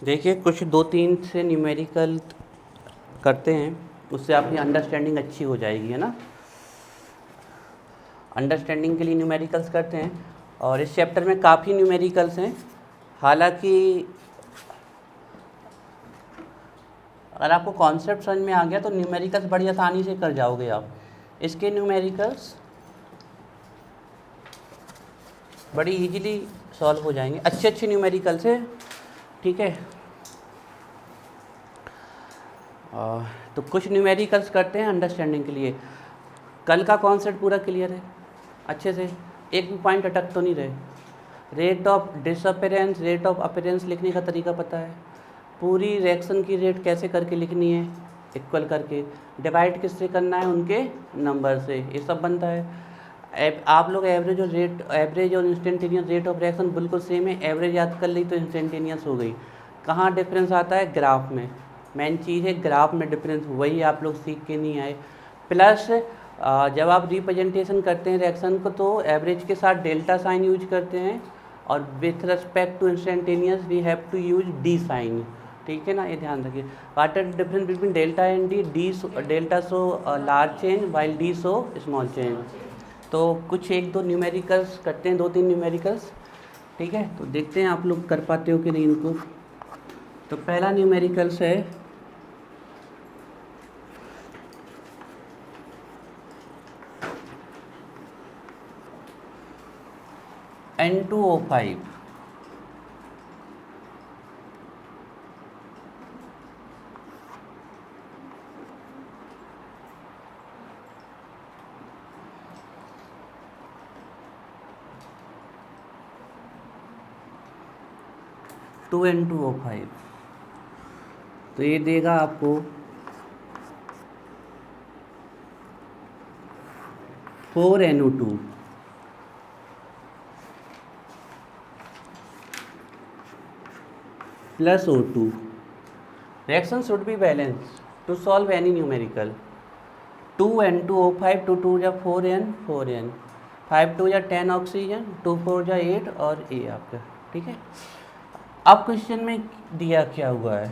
देखिए कुछ 2-3 से न्यूमेरिकल करते हैं, उससे आपकी अंडरस्टैंडिंग अच्छी हो जाएगी, है ना। अंडरस्टैंडिंग के लिए न्यूमेरिकल्स करते हैं और इस चैप्टर में काफ़ी न्यूमेरिकल्स हैं। हालांकि अगर आपको कॉन्सेप्ट समझ में आ गया तो न्यूमेरिकल्स बड़ी आसानी से कर जाओगे आप। इसके न्यूमेरिकल्स बड़ी इजीली सॉल्व हो जाएंगे, अच्छे न्यूमेरिकल्स है, ठीक है। तो कुछ न्यूमेरिकल्स करते हैं अंडरस्टैंडिंग के लिए। कल का कॉन्सेप्ट पूरा क्लियर है अच्छे से, एक भी पॉइंट अटक तो नहीं रहे। Rate of disappearance, rate of appearance लिखने का तरीका पता है, पूरी रिएक्शन की रेट कैसे करके लिखनी है, इक्वल करके डिवाइड किससे करना है, उनके नंबर से, ये सब बनता है। आप लोग एवरेज और इंस्टेंटेनियस रेट ऑफ रिएक्शन बिल्कुल सेम है। एवरेज याद कर ली तो इंस्टेंटेनियस हो गई। कहाँ डिफरेंस आता है, ग्राफ में। मेन चीज़ है ग्राफ में डिफरेंस, वही आप लोग सीख के नहीं आए। प्लस जब आप रिप्रेजेंटेशन करते हैं रिएक्शन को तो एवरेज के साथ डेल्टा साइन यूज करते हैं और with respect to instantaneous we have to use d sign, ठीक है ना, ये ध्यान रखिए। What are difference between delta and d delta so large change while d so small change. तो कुछ 1-2 न्यूमेरिकल्स करते हैं, 2-3 न्यूमेरिकल्स, ठीक है। तो देखते हैं आप लोग कर पाते हो कि नहीं इनको। तो पहला न्यूमेरिकल्स है N2O5। N2O5 तो ये देगा आपको 4NO2 plus O2। reaction should be balanced to solve any numerical। 2N2O5 2 2 जा 4N 4N 5 2 जा 10 ऑक्सीजन 2 4 जा 8 और A आपका, ठीक है। अब क्वेश्चन में दिया क्या हुआ है,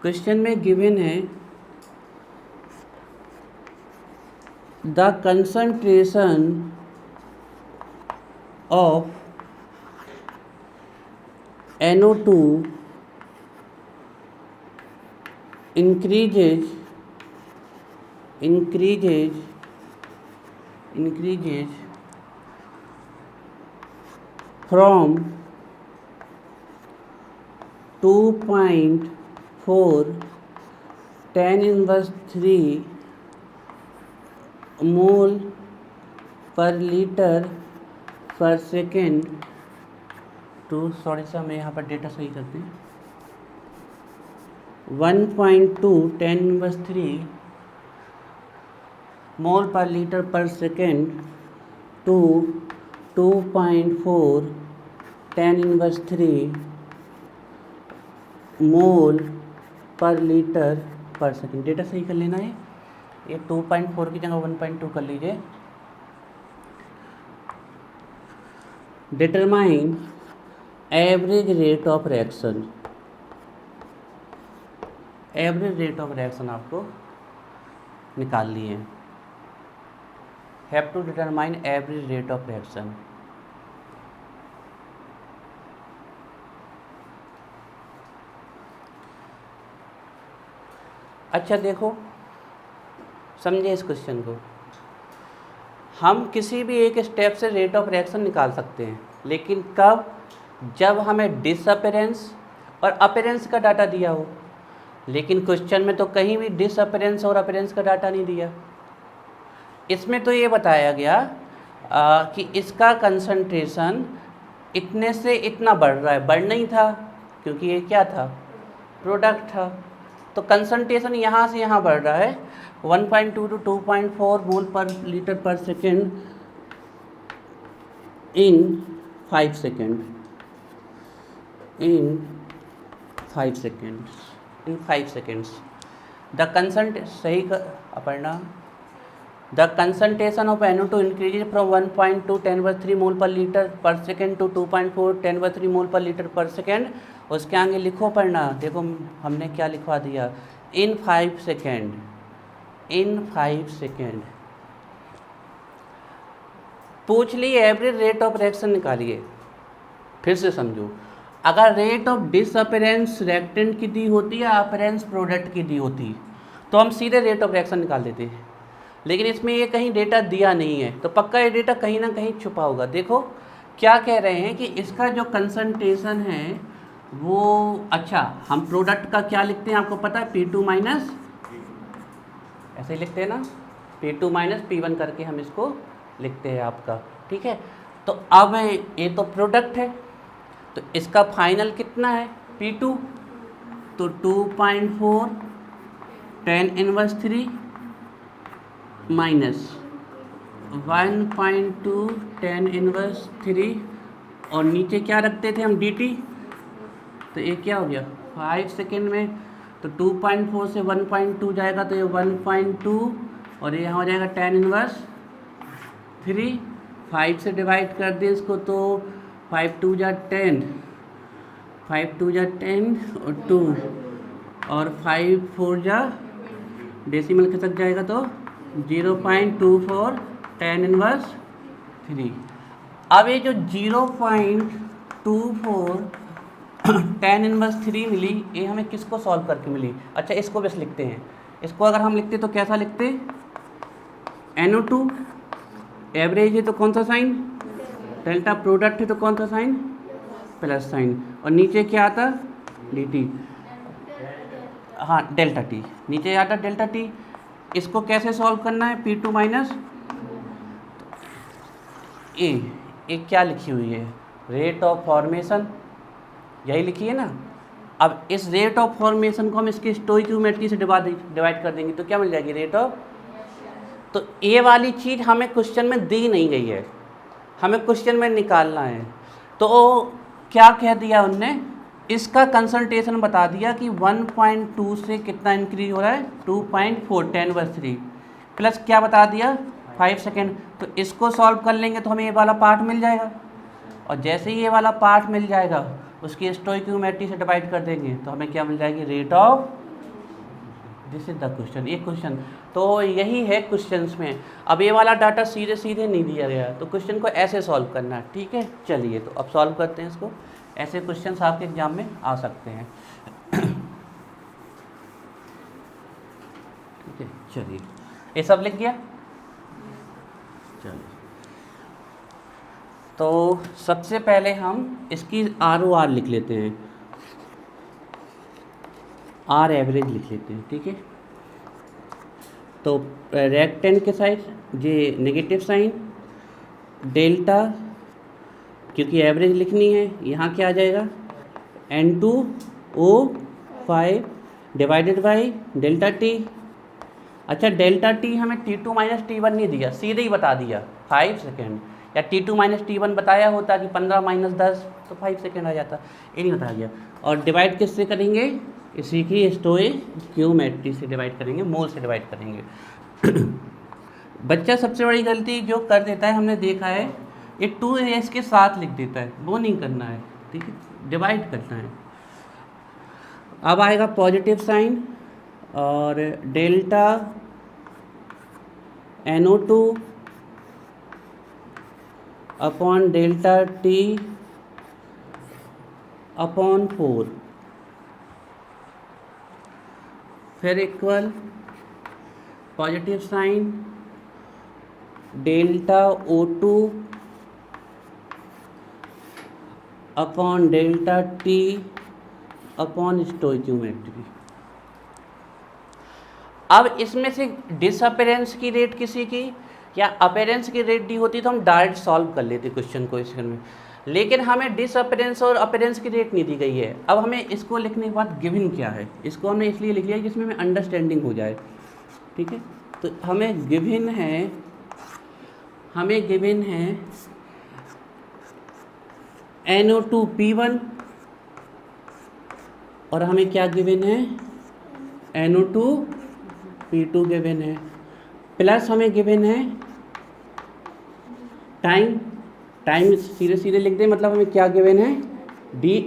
क्वेश्चन में गिवन है the concentration of NO2 increases from 2.4 10⁻³ मोल पर लीटर पर सेकेंड टू, सॉरी सर मैं यहाँ पर डेटा सही करते हैं, 1.2 10⁻³ मोल पर लीटर पर सेकेंड टू 2.4 10⁻³ मोल पर लीटर पर सेकेंड। डेटा सही कर लेना है, ये 2.4 की जगह 1.2 कर लीजिए। Determine average rate of reaction, average rate of reaction आपको निकालनी है। Have to determine average rate of reaction. अच्छा देखो, समझे इस क्वेश्चन को। हम किसी भी एक स्टेप से रेट ऑफ रिएक्शन निकाल सकते हैं, लेकिन कब, जब हमें डिसअपेरेंस और अपेरेंस का डाटा दिया हो। लेकिन क्वेश्चन में तो कहीं भी डिसअपेरेंस और अपेरेंस का डाटा नहीं दिया। इसमें तो ये बताया गया कि इसका कंसंट्रेशन इतने से इतना बढ़ रहा है, बढ़ नहीं था क्योंकि ये क्या था, प्रोडक्ट था। तो कंसंट्रेशन यहाँ से यहाँ बढ़ रहा है 1.2 to 2.4 मोल पर लीटर पर second in 5 second, in 5 seconds। The concentration of NO2 increases from 1.2 10⁻³ mole per liter per second to 2.4 10⁻³ mole per liter per second उसके आगे लिखो पढ़ना, देखो हमने क्या लिखवा दिया, इन 5 सेकेंड, इन 5 सेकेंड। पूछ ली एवरेज रेट ऑफ रिएक्शन निकालिए। फिर से समझो, अगर रेट ऑफ डिसअपेरेंस रिएक्टेंट की दी होती या अपरेंस प्रोडक्ट की दी होती तो हम सीधे रेट ऑफ रिएक्शन निकाल देते हैं, लेकिन इसमें ये कहीं डेटा दिया नहीं है, तो पक्का ये डेटा कहीं ना कहीं छुपा होगा। देखो क्या कह रहे हैं कि इसका जो कंसंट्रेशन है वो, अच्छा हम प्रोडक्ट का क्या लिखते हैं आपको पता है, P2 माइनस, ऐसे ही लिखते हैं ना, P2 माइनस P1 करके हम इसको लिखते हैं आपका, ठीक है। तो अब ये तो प्रोडक्ट है, तो इसका फाइनल कितना है P2, तो 2.4 tan inverse 3 minus 1.2 tan inverse 3, और नीचे क्या रखते थे हम dt, तो ये क्या हो गया 5 सेकेंड में, तो 2.4 से 1.2 जाएगा तो ये 1.2, और ये यहाँ हो जाएगा tan इनवर्स 3, 5 से डिवाइड कर दें इसको तो 5 2 जा 10, 5 2 जा 10 और 2, और 5 4 जा डेसिमल खिसक जाएगा तो 0.24 tan इनवर्स 3। अब ये जो 0.24 tan इनवर्स 3 मिली, ये हमें किसको सॉल्व करके मिली, अच्छा इसको बस लिखते हैं। इसको अगर हम लिखते तो कैसा लिखते, NO2 एवरेज है तो कौन सा साइन, डेल्टा, प्रोडक्ट है तो कौन सा साइन, प्लस साइन, और नीचे क्या आता dt, हाँ डेल्टा टी, नीचे आता डेल्टा टी। इसको कैसे सॉल्व करना है, P2 माइनस ए क्या लिखी हुई है, रेट ऑफ फॉर्मेशन, यही लिखी है ना। अब इस रेट ऑफ फॉर्मेशन को हम इसकी स्टोइकियोमेट्री से डिवाइड कर देंगे तो क्या मिल जाएगी, रेट ऑफ। तो ये वाली चीज़ हमें क्वेश्चन में दी नहीं गई है, हमें क्वेश्चन में निकालना है। तो क्या कह दिया उनने, इसका कंसंट्रेशन बता दिया कि 1.2 से कितना इंक्रीज हो रहा है, 2.4 tan इनवर्स 3, प्लस क्या बता दिया 5 सेकेंड। तो इसको सॉल्व कर लेंगे तो हमें ये वाला पार्ट मिल जाएगा, और जैसे ही ये वाला पार्ट मिल जाएगा उसकी स्टोइकियोमेट्री से डिवाइड कर देंगे तो हमें क्या मिल जाएगी, rate of. This is the question, ये क्वेश्चन तो यही है क्वेश्चंस में। अब ये वाला डाटा सीधे सीधे नहीं दिया गया, तो क्वेश्चन को ऐसे सॉल्व करना है, ठीक है। चलिए तो अब सॉल्व करते हैं इसको, ऐसे क्वेश्चंस आपके एग्जाम में आ सकते हैं, ठीक है। चलिए ये सब लिख गया, चलिए तो सबसे पहले हम इसकी ROR लिख लेते हैं, R एवरेज लिख लेते हैं, ठीक है। तो रिएक्टेंट के साइड ये नेगेटिव साइन, डेल्टा क्योंकि एवरेज लिखनी है, यहाँ क्या आ जाएगा N2O5 divided by delta T. अच्छा डेल्टा टी हमें T2 माइनस T1 नहीं दिया, सीधे ही बता दिया 5 सेकेंड, या T2 माइनस T1 बताया होता कि 15 माइनस 10 तो 5 सेकेंड आ जाता, ये नहीं बताया गया। और डिवाइड किससे करेंगे, इसी की स्टोइकियोमेट्री से डिवाइड करेंगे, मोल से डिवाइड करेंगे। बच्चा सबसे बड़ी गलती जो कर देता है, हमने देखा है, ये 2s के साथ लिख देता है, वो नहीं करना है, ठीक है, डिवाइड करना है। अब आएगा पॉजिटिव साइन और delta NO2 upon delta T upon 4, फिर equal positive sine delta O2 upon delta T upon stoichiometry. अब इसमें से डिसअपेरेंस की रेट किसी की या अपेरेंस की रेट दी होती तो हम डायरेक्ट सॉल्व कर लेते क्वेश्चन को इसमें में, लेकिन हमें डिसअपेरेंस और अपेरेंस की रेट नहीं दी गई है। अब हमें इसको लिखने के बाद गिवन क्या है, इसको हमने इसलिए लिख लिया जिसमें हमें अंडरस्टैंडिंग हो जाए, ठीक है। तो हमें गिवन है NO2 P1 और हमें क्या गिवन है NO2 P2 गिवन है, प्लस हमें गिवन है टाइम सीधे सीधे लिख दें, मतलब हमें क्या गिवन है डी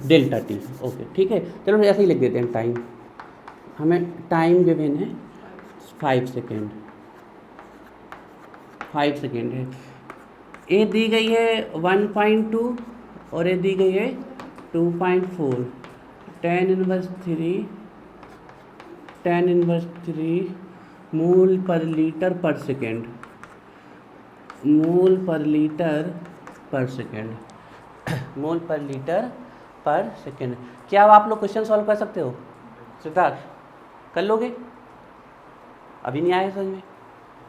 डेल्टा टी। ओके ठीक है, चलो ऐसे ही लिख देते हैं टाइम। हमें टाइम गिवन है 5 सेकेंड, 5 सेकेंड है। ए दी गई है 1.2 और ये दी गई है 2.4। tan इनवर्स 3 मोल पर लीटर पर सेकेंड, मोल पर लीटर पर सेकेंड, मोल पर लीटर पर सेकेंड। क्या आप लोग क्वेश्चन सॉल्व कर सकते हो सिद्धार्थ? कर लोगे? अभी नहीं आया समझ में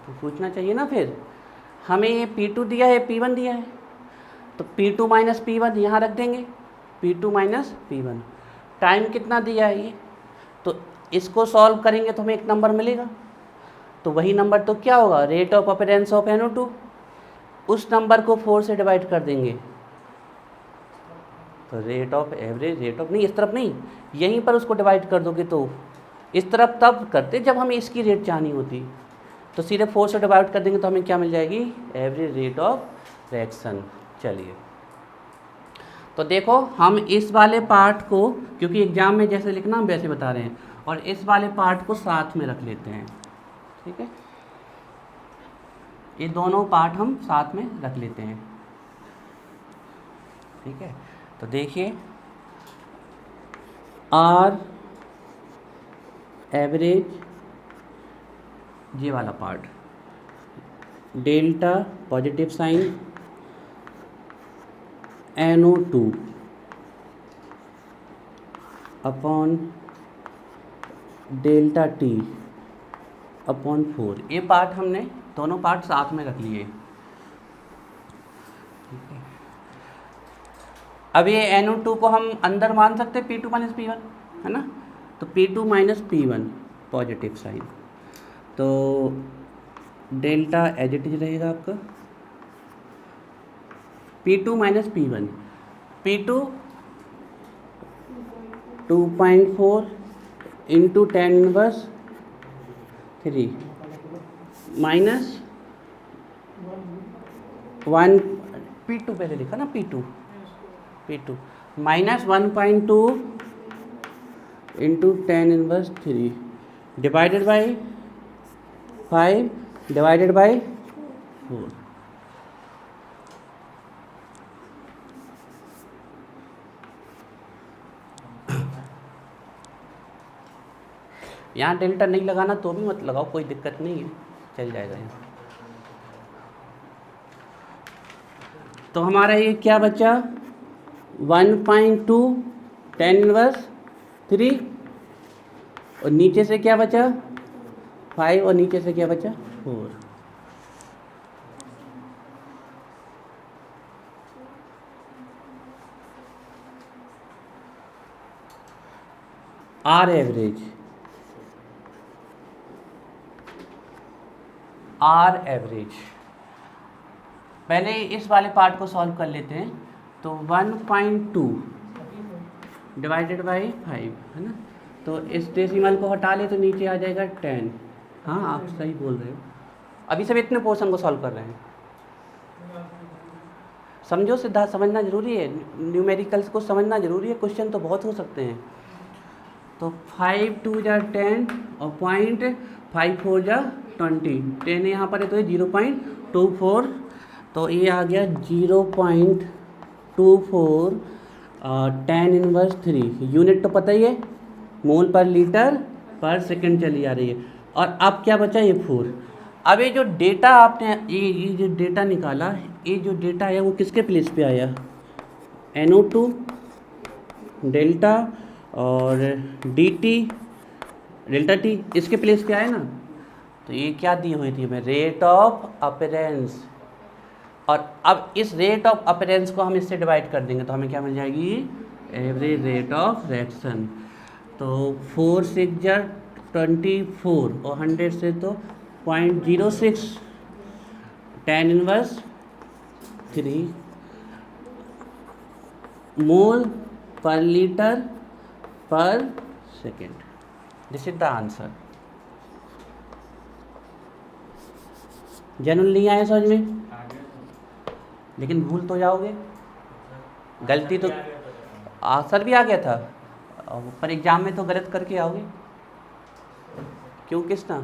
तो पूछना चाहिए ना। फिर हमें ये P2 दिया है, P1 दिया है, तो P2 माइनस P1 यहाँ रख देंगे, P2 माइनस P1। टाइम कितना दिया है ये, तो इसको सॉल्व करेंगे तो हमें एक नंबर मिलेगा। तो वही नंबर तो क्या होगा, rate of appearance of NO2। उस नंबर को 4 से डिवाइड कर देंगे, तो rate of average, rate of नहीं, इस तरफ नहीं, यहीं पर उसको डिवाइड कर दोगे। तो इस तरफ तब करते जब हमें इसकी रेट चाहिए होती, तो सीधे 4 से डिवाइड कर देंगे तो हमें क्या मिल जाएगी, एवरेज रेट ऑफ रिएक्शन। चलिए तो देखो हम इस वाले पार्ट को, क्योंकि एग्जाम में जैसे लिखना हम वैसे बता रहे हैं, और इस वाले पार्ट को साथ में रख लेते हैं। ठीक है, ये दोनों पार्ट हम साथ में रख लेते हैं। ठीक है, तो देखिए आर एवरेज, ये वाला part, delta positive sign NO2 upon delta T upon 4, ये पार्ट हमने दोनों पार्ट साथ में रख लिए। ठीक है, अब ये NO2 को हम अंदर मान सकते हैं P2 माइनस P1, है ना। तो P2 minus P1 positive sign, तो डेल्टा एज इट इज रहेगा आपका P2 minus P1, P2 2.4 into 10 inverse 3 minus 1, P2 पहले लिखा ना, P2 minus 1.2 into 10 inverse 3 divided by 5 divided by 4। यहाँ डेल्टा नहीं लगाना तो भी मत लगाओ, कोई दिक्कत नहीं है, चल जाएगा यहाँ। तो हमारा ये क्या बचा, 1.2 10 इनवर्स 3, और नीचे से क्या बचा 5, और नीचे से क्या बचा 4। आर एवरेज पहले इस वाले पार्ट को सॉल्व कर लेते हैं। तो 1.2 डिवाइडेड बाई 5, है ना। तो इस डेसिमल को हटा ले तो नीचे आ जाएगा 10। हाँ आप सही बोल रहे हो, अभी सब इतने पोर्शन को सॉल्व कर रहे हैं। समझो सिद्धार्थ, समझना जरूरी है, न्यूमेरिकल्स को समझना जरूरी है, क्वेश्चन तो बहुत हो सकते हैं। तो 5 2 जा 10 और 0.5 4 जा 20, 10 यहाँ पर है तो ये 0.24, तो ये आ गया 0.24 10 इनवर्स 3। यूनिट तो पता ही है, मोल पर लीटर पर सेकंड चली आ रही है। और अब क्या बचा, ये 4। अब ये जो डेटा आपने ये जो डेटा निकाला, ये जो डेटा आया वो किसके प्लेस पे आया, NO2 डेल्टा और DT डेल्टा टी इसके प्लेस पे आया ना। तो ये क्या दी हुई थी हमें, रेट ऑफ अपीयरेंस। और अब इस रेट ऑफ अपीयरेंस को हम इससे डिवाइड कर देंगे तो हमें क्या मिल जाएगी, एवरेज रेट ऑफ रिएक्शन। तो 4 6 जा 24 और 100 से तो 0.06 10 इनवर्स 3 मोल पर लीटर पर second. This is the answer. General नहीं आया समझ में, लेकिन भूल तो जाओगे, गलती तो सर भी आ गया था, पर एग्ज़ाम में तो गलत करके आओगे। क्यों कृष्णा,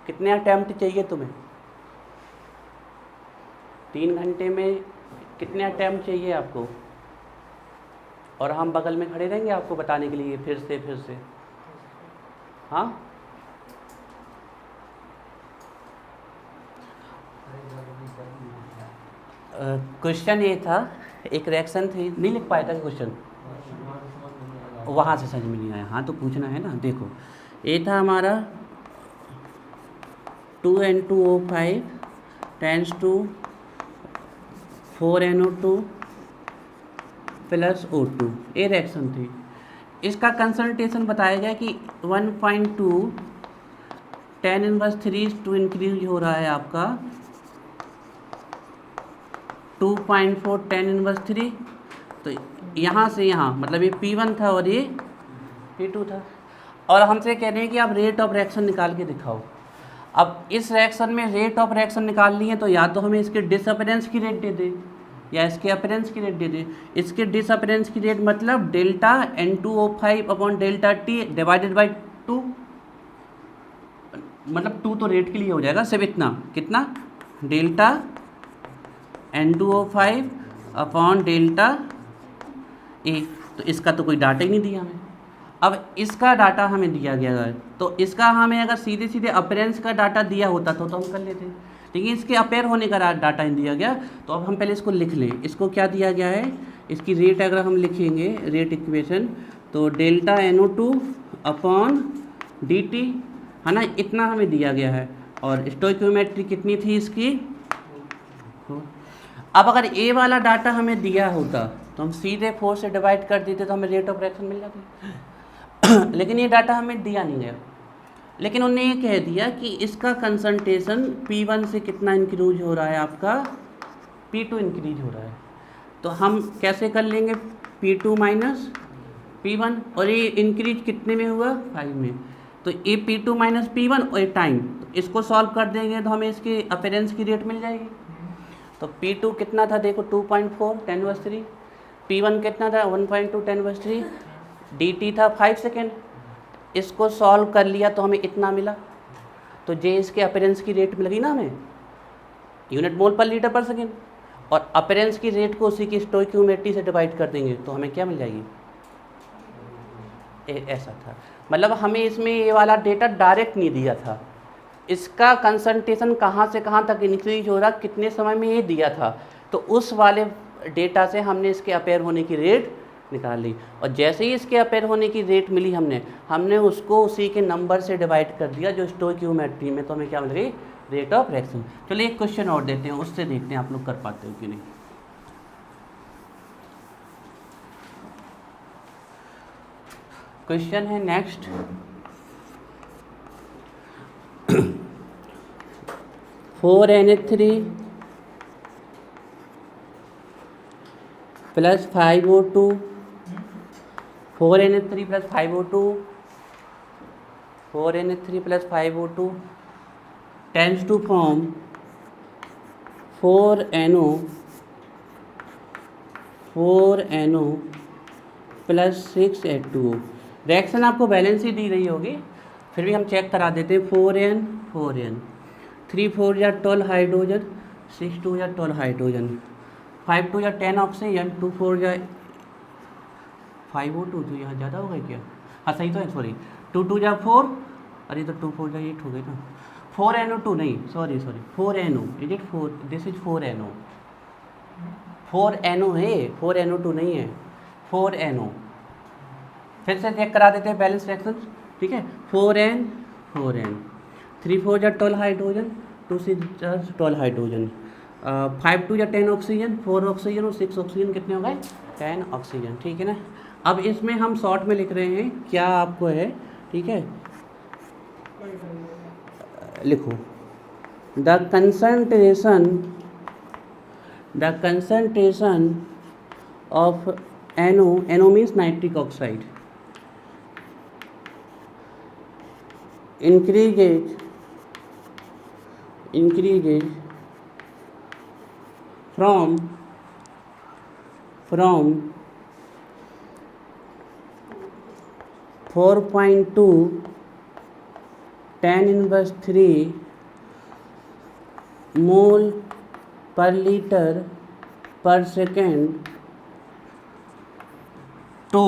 कितने अटैम्प्ट चाहिए तुम्हें? 3 घंटे में कितने अटैम्प्ट चाहिए आपको? और हम बगल में खड़े रहेंगे आपको बताने के लिए फिर से। हाँ, क्वेश्चन ये था, एक रिएक्शन थी, नहीं लिख पाया था क्वेश्चन, वहाँ से समझ में नहीं आया। हाँ तो पूछना है ना। देखो ये था हमारा 2N2O5 tense to 4NO2 plus O2, ये रिएक्शन थी। इसका कंसंट्रेशन बताया गया कि 1.2 10⁻³ टू इंक्रीज हो रहा है आपका 2.4 10⁻³। तो यहाँ से यहाँ मतलब ये P1 था और ये P2 था, और हमसे कह रहे हैं कि आप रेट ऑफ रिएक्शन निकाल के दिखाओ। अब इस रिएक्शन में रेट ऑफ रिएक्शन निकालनी है तो या तो हमें इसके डिसअपेरेंस की रेट दे दे या इसके अपीरेंस की रेट दे दे। इसके डिसअपेरेंस की रेट मतलब delta N2O5 upon delta T divided by 2, मतलब 2 तो रेट के लिए हो जाएगा, सिर्फ इतना, कितना, delta N2O5 upon delta A. तो इसका तो कोई डाटा ही नहीं दिया हमें। अब इसका डाटा हमें दिया गया है, तो इसका हमें अगर सीधे सीधे अपीरेंस का डाटा दिया होता तो हम कर लेते, लेकिन इसके अपेयर होने का डाटा नहीं दिया गया। तो अब हम पहले इसको लिख लें। इसको क्या दिया गया है, इसकी रेट अगर हम लिखेंगे रेट इक्वेशन, तो डेल्टा NO2 अपॉन dt है ना, इतना हमें दिया गया है। और स्टोइकियोमेट्री कितनी थी इसकी। अब अगर ए वाला डाटा हमें दिया होता तो हम सीधे 4 से डिवाइड कर देते तो हमें रेट ऑफ रिएक्शन मिल जाती। लेकिन ये डाटा हमें दिया नहीं गया, लेकिन उन्होंने ये कह दिया कि इसका कंसंट्रेशन P1 से कितना इंक्रीज हो रहा है, आपका P2 इंक्रीज हो रहा है। तो हम कैसे कर लेंगे, P2 माइनस P1, और ये इंक्रीज कितने में हुआ, 5 में। तो ये P2 माइनस P1 और ये टाइम, तो इसको सॉल्व कर देंगे तो हमें इसके अपीरेंस की रेट मिल जाएगी। तो P2 कितना था देखो, 2.4 10⁻³ P1 कितना था, 1.2 10⁻³, dt था 5 सेकेंड। इसको सॉल्व कर लिया तो हमें इतना मिला। तो जे इसके अपीरेंस की रेट मिल गई ना हमें, यूनिट मोल पर लीटर पर सेकेंड, और अपीरेंस की रेट को उसी की स्टोइकियोमेट्री से डिवाइड कर देंगे तो हमें क्या मिल जाएगी, ऐसा था। मतलब हमें इसमें ये वाला डेटा डायरेक्ट नहीं दिया था, इसका कंसंट्रेशन कहाँ से कहाँ तक इंक्रीज हो रहा कितने समय में ये दिया था। तो उस वाले डेटा से हमने इसके अपेयर होने की रेट निकाल ली, और जैसे ही इसके अपेयर होने की रेट मिली हमने उसको उसी के नंबर से डिवाइड कर दिया जो स्टोइकियोमेट्री में, तो हमें क्या मिल गई, रेट ऑफ रिएक्शन। चलिए एक क्वेश्चन और देते हैं, उससे देखते हैं आप लोग कर पाते हो कि नहीं। क्वेश्चन है next, (4Na3 plus 5O2 4Na3 plus 5O2 4Na3 plus 5O2 tends to form 4NO plus 6H2O। Reaction आपको बैलेंस ही दी रही होगी, फिर भी हम चेक करा देते हैं। 4N 3 4 या 12 हाइड्रोजन, 6 2 या 12 हाइड्रोजन, 5 2 या 10 ऑक्सीजन, 2 4 या 5O2, तो यहाँ ज़्यादा हो गया क्या, हाँ सही तो है, सॉरी 2 2 या 4, अरे तो 2 4 या 8 हो गई ना, 4NO2 नहीं, sorry 4NO, is it 4, this is 4NO, 4NO है, 4NO2 नहीं है, 4NO। फिर से चेक करा देते हैं बैलेंस रिएक्शन, ठीक है। 4N 3 4 या 12 हाइड्रोजन, 2 6 12 हाइड्रोजन, 5 2 या 10 ऑक्सीजन, 4 ऑक्सीजन और 6 ऑक्सीजन, कितने हो गए, 10 ऑक्सीजन, ठीक है ना। अब इसमें हम शॉर्ट में लिख रहे हैं क्या आपको है, ठीक है, लिखो the concentration of NO means nitric oxide increases from 4.2 10⁻³ मोल पर लीटर पर सेकेंड टू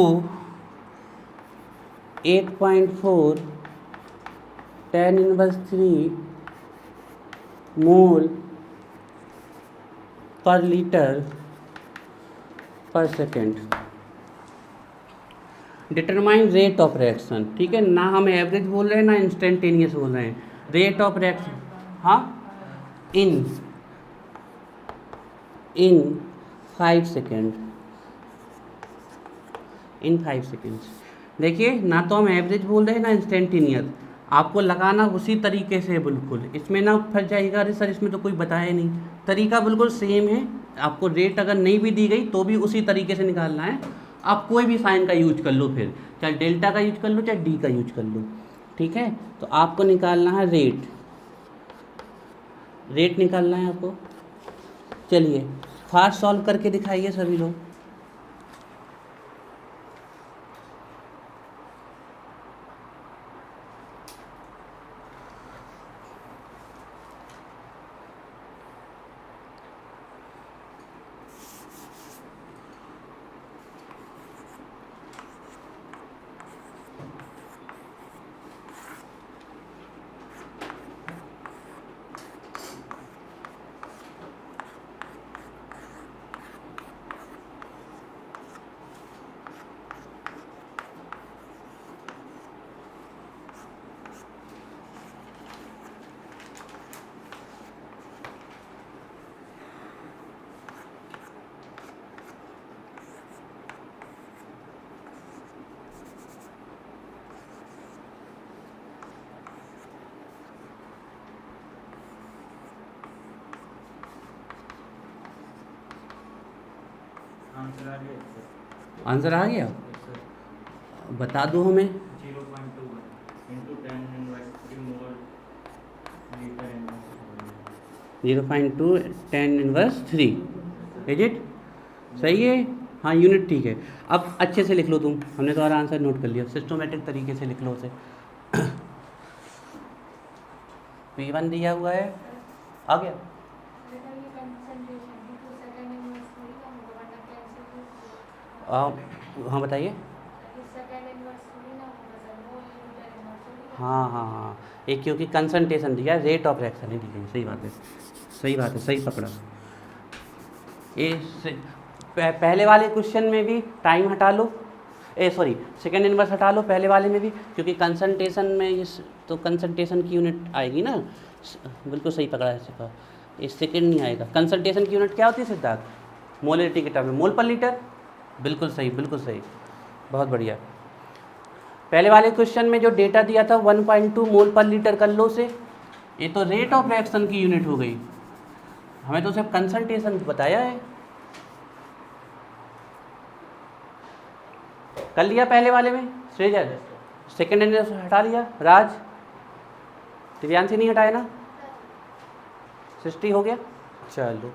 8.4 10⁻³ मोल पर लीटर पर second. Determine rate of reaction, ठीक है ना, हम एवरेज बोल रहे हैं ना इंस्टेंटेनियस बोल रहे हैं। रेट ऑफ रिएक्शन, हाँ, इन 5 सेकेंड, इन 5 सेकेंड्स। देखिए ना तो हम एवरेज बोल रहे हैं ना इंस्टेंटेनियस, आपको लगाना उसी तरीके से बिल्कुल, इसमें ना फंस जाएगा अरे सर इसमें तो कोई बताया नहीं, तरीका बिल्कुल सेम है। आपको रेट अगर नहीं भी दी गई तो भी उसी तरीके से निकालना है। आप कोई भी साइन का यूज कर लो, फिर चाहे डेल्टा का यूज कर लो चाहे डी का यूज कर लो, ठीक है। तो आपको निकालना है रेट, रेट निकालना है आपको। चलिए फास्ट सॉल्व करके दिखाइए सभी लोग। आंसर आ गया, बता दो हमें। 0.2 10⁻³ इज इट, सही है, हाँ यूनिट ठीक है। अब अच्छे से लिख लो तुम, हमने तुम्हारा आंसर नोट कर लिया, सिस्टोमेटिक तरीके से लिख लो उसे। P1 दिया हुआ है, आ गया। हाँ बताइए। हाँ हाँ हाँ, एक क्योंकि कंसंट्रेशन दिया, रेट ऑफ रिएक्शन ही दी, सही बात है, सही बात है, सही पकड़ा। ये पहले वाले क्वेश्चन में भी टाइम हटा लो, सॉरी सेकेंड इनवर्स हटा लो पहले वाले में भी, क्योंकि कंसंट्रेशन में इस तो कंसंट्रेशन की यूनिट आएगी ना, बिल्कुल सही पकड़ा है, इस सेकेंड नहीं आएगा। कंसंट्रेशन की यूनिट क्या होती है सिद्धार्थ? मोलरिटी के टर्म में, मोल पर लीटर, बिल्कुल सही, बिल्कुल सही, बहुत बढ़िया। पहले वाले क्वेश्चन में जो डेटा दिया था 1.2 मोल पर लीटर कर लो से, ये तो रेट ऑफ रिएक्शन की यूनिट हो गई, हमें तो सिर्फ कंसंट्रेशन बताया है। कर लिया पहले वाले में श्रेजर, सेकेंड इनवर्स हटा लिया, राज दिव्यांशी नहीं हटाया ना, सृष्टि हो गया, चलो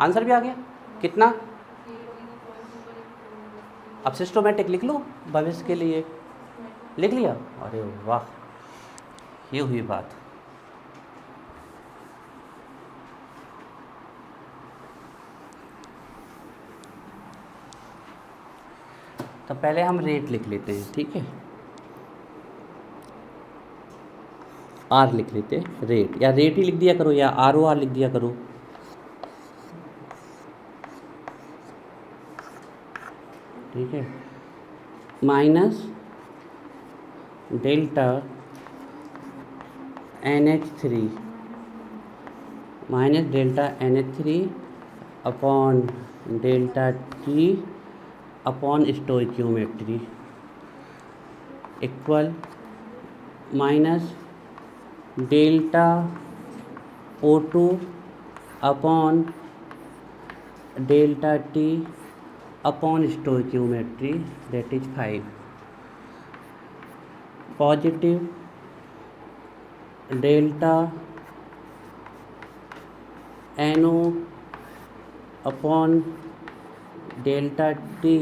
आंसर भी आ गया कितना। अब सिस्टोमेटिक लिख लो भविष्य के लिए, लिख लिया, अरे वाह, ये हुई बात। तो पहले हम रेट लिख लेते हैं, ठीक है, आर लिख लेते हैं, रेट, या रेट ही लिख दिया करो या ROR लिख दिया करो। ठीक है, minus delta NH3 minus delta NH3 upon delta T upon stoichiometry equal minus delta O2 upon delta T upon stoichiometry that is 5, positive delta NO upon delta T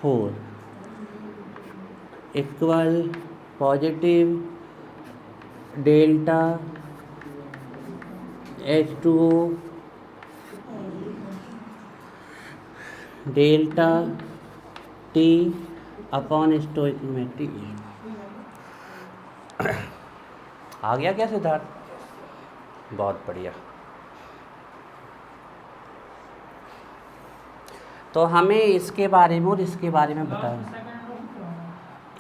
4 equal positive delta H2O delta T upon stoichiometry. आ गया क्या सिद्धार्थ? बहुत बढ़िया। तो हमें इसके बारे में और इसके बारे में बताया,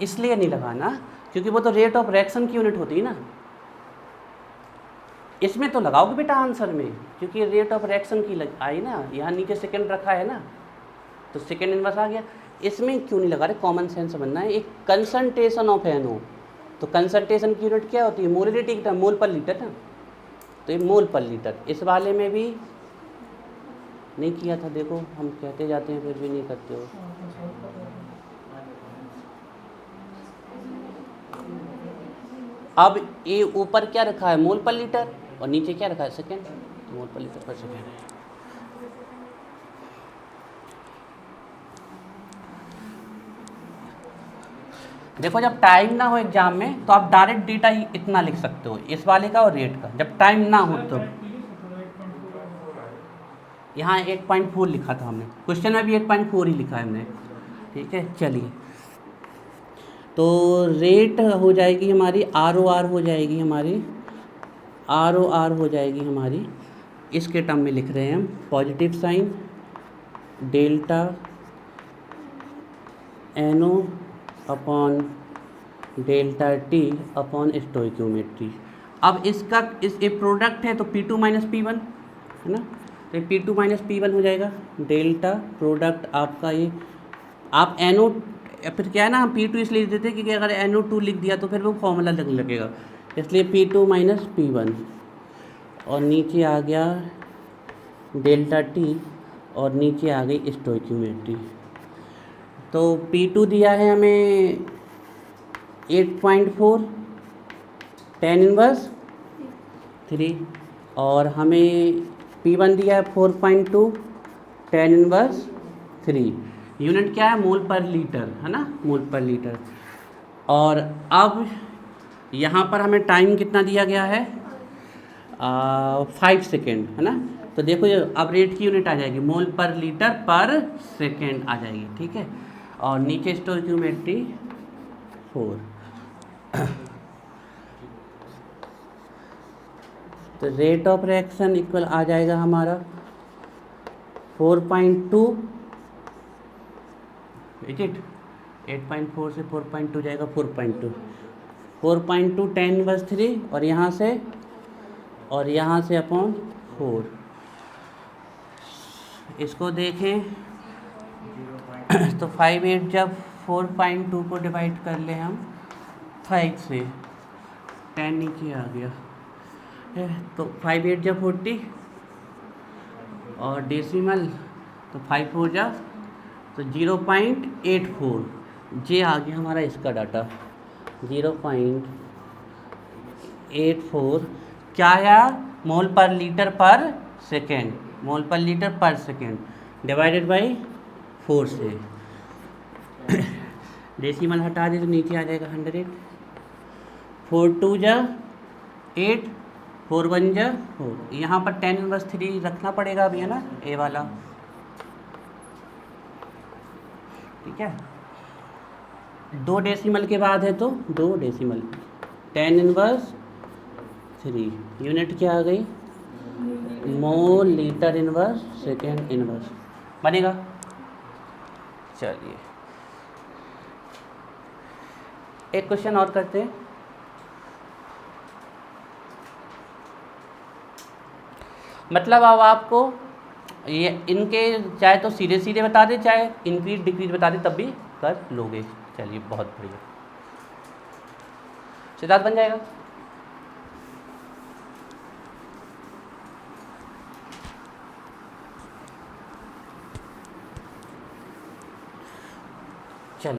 इसलिए नहीं लगाना क्योंकि वो तो रेट ऑफ रिएक्शन की यूनिट होती है ना। इसमें तो लगाओगे बेटा आंसर में, क्योंकि रेट ऑफ रिएक्शन की आई ना, यहाँ नीचे सेकंड रखा है ना, तो सेकंड इनवर्स आ गया। इसमें क्यों नहीं लगा रहे? कॉमन सेंस बनना है। एक कंसंट्रेशन ऑफ NO, तो कंसंट्रेशन की यूनिट क्या होती है? मोलिटी की मोल पर लीटर ना, तो ये मोल पर लीटर। इस वाले में भी नहीं किया था, देखो हम कहते जाते हैं फिर भी नहीं करते हो। अब ये ऊपर क्या रखा है? मोल पर लीटर, और नीचे क्या रखा है? सेकेंड, मोल पर लीटर पर सेकेंड। देखो जब टाइम ना हो एग्जाम में तो आप डायरेक्ट डेटा ही इतना लिख सकते हो, इस वाले का और रेट का। जब टाइम ना हो तो यहाँ 8.4 लिखा था हमने, क्वेश्चन में भी 8.4 ही लिखा है हमने, ठीक है। चलिए, तो रेट हो जाएगी हमारी ROR हो जाएगी हमारी, ROR हो जाएगी हमारी, इसके टर्म में लिख रहे हैं हम, positive sine delta NO upon delta T upon stoichiometry. अब इसका ये प्रोडक्ट है तो P2 माइनस P1 है ना, तो P2 माइनस P1 हो जाएगा। डेल्टा प्रोडक्ट आपका ये, आप NO, फिर क्या है ना, हम P2 इसलिए देते हैं क्योंकि अगर NO2 लिख दिया तो फिर वो फॉर्मूला लगेगा, इसलिए P2 माइनस P1, और नीचे आ गया डेल्टा T, और नीचे आ गई स्टोइकोमेट्री। तो P2 दिया है हमें 8.4 10 इनवर्स 3, और हमें P1 दिया है 4.2 10 इनवर्स 3। यूनिट क्या है? मोल पर लीटर है ना, मोल पर लीटर। और अब यहाँ पर हमें टाइम कितना दिया गया है? 5 सेकेंड है ना, तो देखो ये अब रेट की यूनिट आ जाएगी, मोल पर लीटर पर सेकेंड आ जाएगी, ठीक है। और नीचे स्टोइकोमेट्री 4। तो रेट ऑफ रिएक्शन इक्वल आ जाएगा हमारा 4.2, इज इट? 8.4 से 4.2 जाएगा 4.2, 4.2 10 इनवर्स 3, और यहाँ से अपॉन 4। इसको देखें तो 5/8 जब 4.2 को डिवाइड कर ले हम 5 से, 10 नीचे आ गया, तो 5/8 जब 40, और डेसिमल तो 5 हो जा तो 0.84, ये आ गया हमारा इसका डाटा 0.84। क्या है? मोल पर लीटर पर सेकेंड, मोल पर लीटर पर सेकेंड डिवाइडेड बाई 4 से। डेसिमल हटा दे तो नीचे आ जाएगा 100, 4 2 जा 8, 4 1 जा 4। यहाँ पर 10 इनवर्स 3 रखना पड़ेगा अभी, है ना, ए वाला, ठीक है। 2 डेसिमल के बाद है तो 2 डेसिमल 10 इनवर्स 3, यूनिट क्या आ गई? Mole litre inverse second inverse बनेगा। चलिए एक क्वेश्चन और करते हैं। मतलब अब आपको ये इनके चाहे तो सीधे सीधे बता दे, चाहे इंक्रीज डिक्रीज बता दे, तब भी कर लोगे। चलिए बहुत बढ़िया, सिद्धार्थ बन जाएगा।